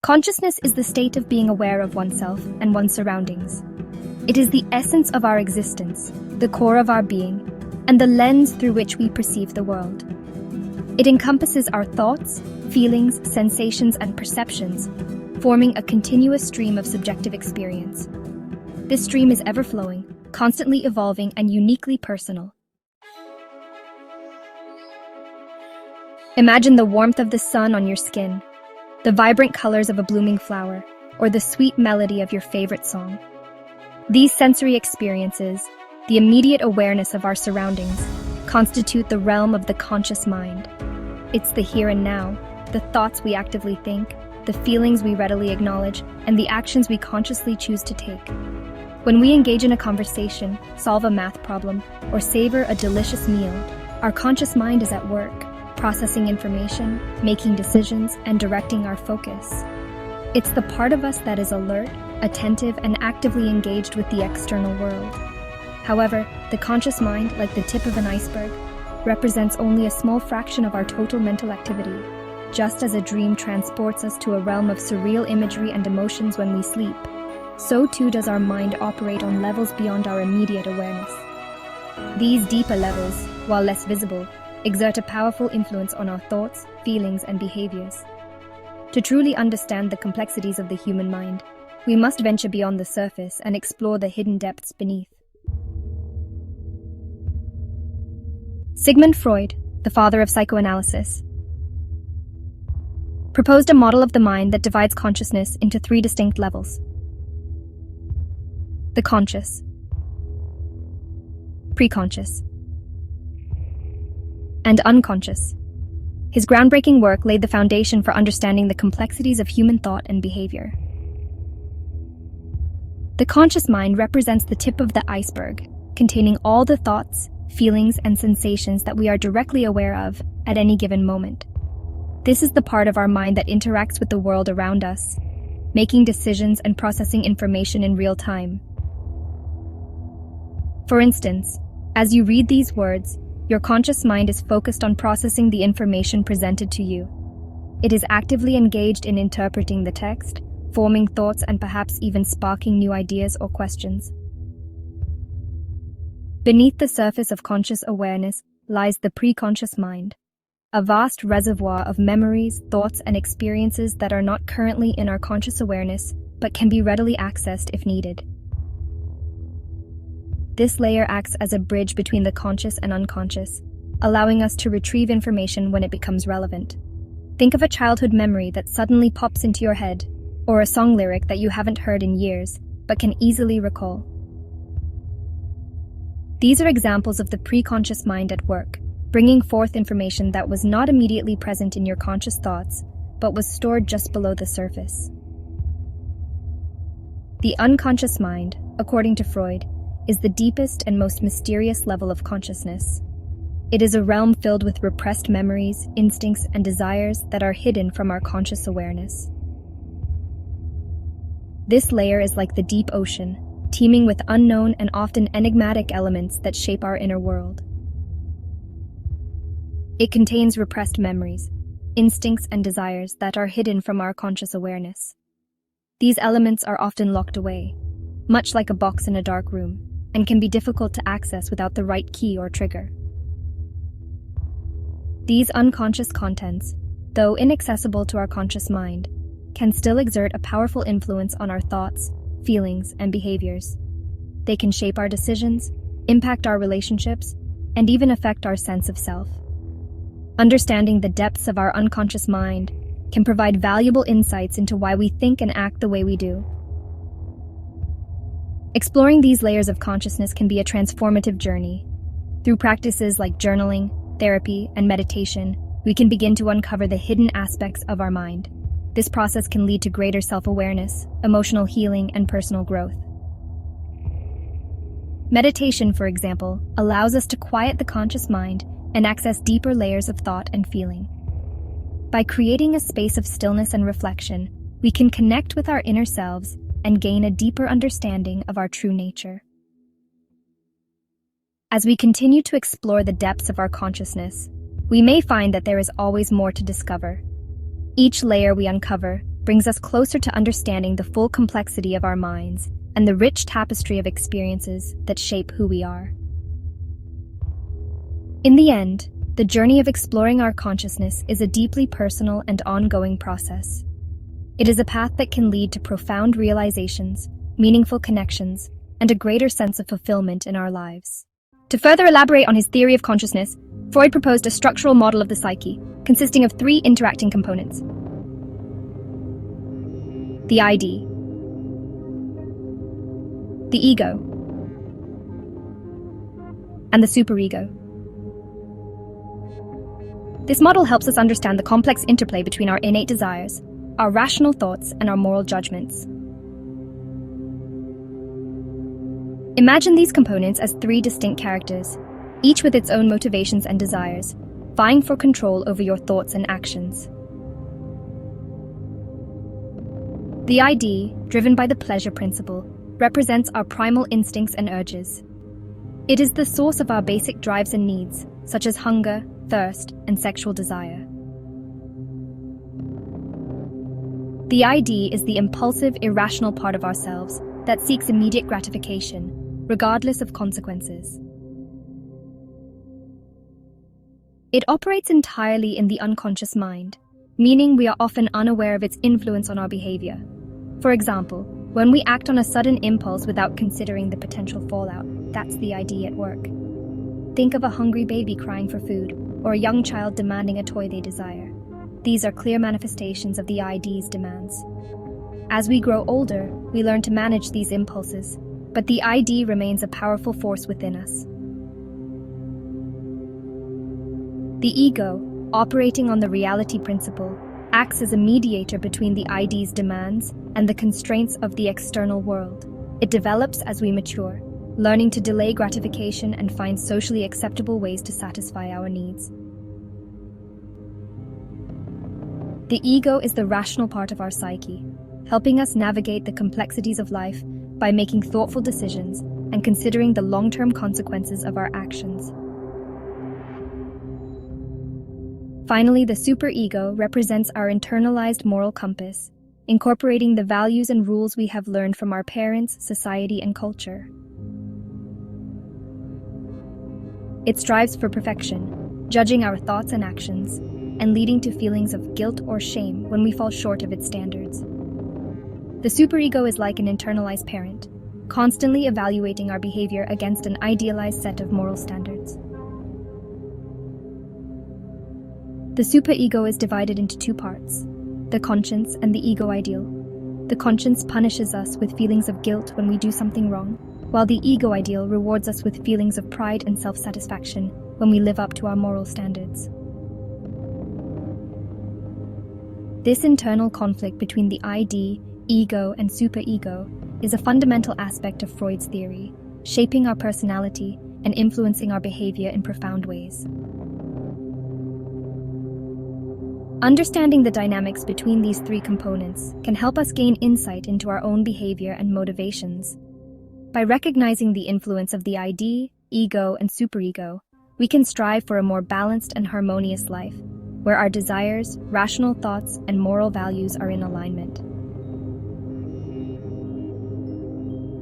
Consciousness is the state of being aware of oneself and one's surroundings. It is the essence of our existence, the core of our being, and the lens through which we perceive the world. It encompasses our thoughts, feelings, sensations, and perceptions, forming a continuous stream of subjective experience. This stream is ever-flowing, constantly evolving, and uniquely personal. Imagine the warmth of the sun on your skin, the vibrant colors of a blooming flower, or the sweet melody of your favorite song. These sensory experiences, the immediate awareness of our surroundings, constitute the realm of the conscious mind. It's the here and now, the thoughts we actively think, the feelings we readily acknowledge, and the actions we consciously choose to take. When we engage in a conversation, solve a math problem, or savor a delicious meal, our conscious mind is at work, processing information, making decisions, and directing our focus. It's the part of us that is alert, attentive, and actively engaged with the external world. However, the conscious mind, like the tip of an iceberg, represents only a small fraction of our total mental activity. Just as a dream transports us to a realm of surreal imagery and emotions when we sleep, so too does our mind operate on levels beyond our immediate awareness. These deeper levels, while less visible, exert a powerful influence on our thoughts, feelings, and behaviors. To truly understand the complexities of the human mind, we must venture beyond the surface and explore the hidden depths beneath. Sigmund Freud, the father of psychoanalysis, proposed a model of the mind that divides consciousness into three distinct levels: the conscious, preconscious, and unconscious. His groundbreaking work laid the foundation for understanding the complexities of human thought and behavior. The conscious mind represents the tip of the iceberg, containing all the thoughts, feelings, and sensations that we are directly aware of at any given moment. This is the part of our mind that interacts with the world around us, making decisions and processing information in real time. For instance, as you read these words, your conscious mind is focused on processing the information presented to you. It is actively engaged in interpreting the text, forming thoughts, and perhaps even sparking new ideas or questions. Beneath the surface of conscious awareness lies the preconscious mind, a vast reservoir of memories, thoughts, and experiences that are not currently in our conscious awareness, but can be readily accessed if needed. This layer acts as a bridge between the conscious and unconscious, allowing us to retrieve information when it becomes relevant. Think of a childhood memory that suddenly pops into your head, or a song lyric that you haven't heard in years, but can easily recall. These are examples of the preconscious mind at work, bringing forth information that was not immediately present in your conscious thoughts, but was stored just below the surface. The unconscious mind, according to Freud, is the deepest and most mysterious level of consciousness. It is a realm filled with repressed memories, instincts, and desires that are hidden from our conscious awareness. This layer is like the deep ocean, teeming with unknown and often enigmatic elements that shape our inner world. It contains repressed memories, instincts, and desires that are hidden from our conscious awareness. These elements are often locked away, much like a box in a dark room, and can be difficult to access without the right key or trigger. These unconscious contents, though inaccessible to our conscious mind, can still exert a powerful influence on our thoughts, feelings, and behaviors. They can shape our decisions, impact our relationships, and even affect our sense of self. Understanding the depths of our unconscious mind can provide valuable insights into why we think and act the way we do. Exploring these layers of consciousness can be a transformative journey. Through practices like journaling, therapy, and meditation, we can begin to uncover the hidden aspects of our mind. This process can lead to greater self-awareness, emotional healing, and personal growth. Meditation, for example, allows us to quiet the conscious mind and access deeper layers of thought and feeling. By creating a space of stillness and reflection, we can connect with our inner selves and gain a deeper understanding of our true nature. As we continue to explore the depths of our consciousness, we may find that there is always more to discover. Each layer we uncover brings us closer to understanding the full complexity of our minds and the rich tapestry of experiences that shape who we are. In the end, the journey of exploring our consciousness is a deeply personal and ongoing process. It is a path that can lead to profound realizations, meaningful connections, and a greater sense of fulfillment in our lives. To further elaborate on his theory of consciousness, Freud proposed a structural model of the psyche, consisting of three interacting components: the ID, the ego, and the superego. This model helps us understand the complex interplay between our innate desires, our rational thoughts, and our moral judgments. Imagine these components as three distinct characters, each with its own motivations and desires, vying for control over your thoughts and actions. The ID, driven by the pleasure principle, represents our primal instincts and urges. It is the source of our basic drives and needs, such as hunger, thirst, and sexual desire. The ID is the impulsive, irrational part of ourselves that seeks immediate gratification, regardless of consequences. It operates entirely in the unconscious mind, meaning we are often unaware of its influence on our behavior. For example, when we act on a sudden impulse without considering the potential fallout, that's the ID at work. Think of a hungry baby crying for food, or a young child demanding a toy they desire. These are clear manifestations of the ID's demands. As we grow older, we learn to manage these impulses, but the ID remains a powerful force within us. The ego, operating on the reality principle, acts as a mediator between the ID's demands and the constraints of the external world. It develops as we mature, learning to delay gratification and find socially acceptable ways to satisfy our needs. The ego is the rational part of our psyche, helping us navigate the complexities of life by making thoughtful decisions and considering the long-term consequences of our actions. Finally, the superego represents our internalized moral compass, incorporating the values and rules we have learned from our parents, society, and culture. It strives for perfection, judging our thoughts and actions, and leading to feelings of guilt or shame when we fall short of its standards. The superego is like an internalized parent, constantly evaluating our behavior against an idealized set of moral standards. The superego is divided into two parts, the conscience and the ego ideal. The conscience punishes us with feelings of guilt when we do something wrong, while the ego ideal rewards us with feelings of pride and self-satisfaction when we live up to our moral standards. This internal conflict between the ID, ego, and superego is a fundamental aspect of Freud's theory, shaping our personality and influencing our behavior in profound ways. Understanding the dynamics between these three components can help us gain insight into our own behavior and motivations. By recognizing the influence of the ID, ego, and superego, we can strive for a more balanced and harmonious life, where our desires, rational thoughts, and moral values are in alignment.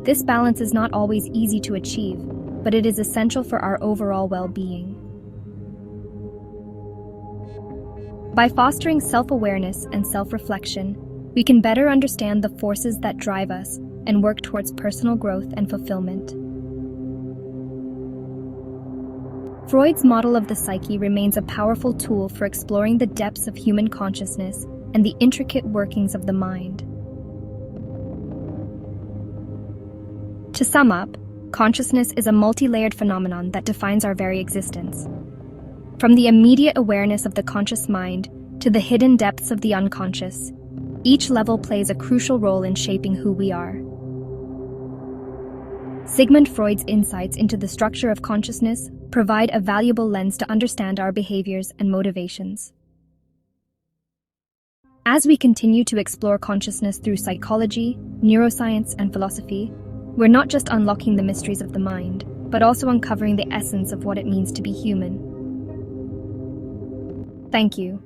This balance is not always easy to achieve, but it is essential for our overall well-being. By fostering self-awareness and self-reflection, we can better understand the forces that drive us and work towards personal growth and fulfillment. Freud's model of the psyche remains a powerful tool for exploring the depths of human consciousness and the intricate workings of the mind. To sum up, consciousness is a multi-layered phenomenon that defines our very existence. From the immediate awareness of the conscious mind to the hidden depths of the unconscious, each level plays a crucial role in shaping who we are. Sigmund Freud's insights into the structure of consciousness provide a valuable lens to understand our behaviors and motivations. As we continue to explore consciousness through psychology, neuroscience, and philosophy, we're not just unlocking the mysteries of the mind, but also uncovering the essence of what it means to be human. Thank you.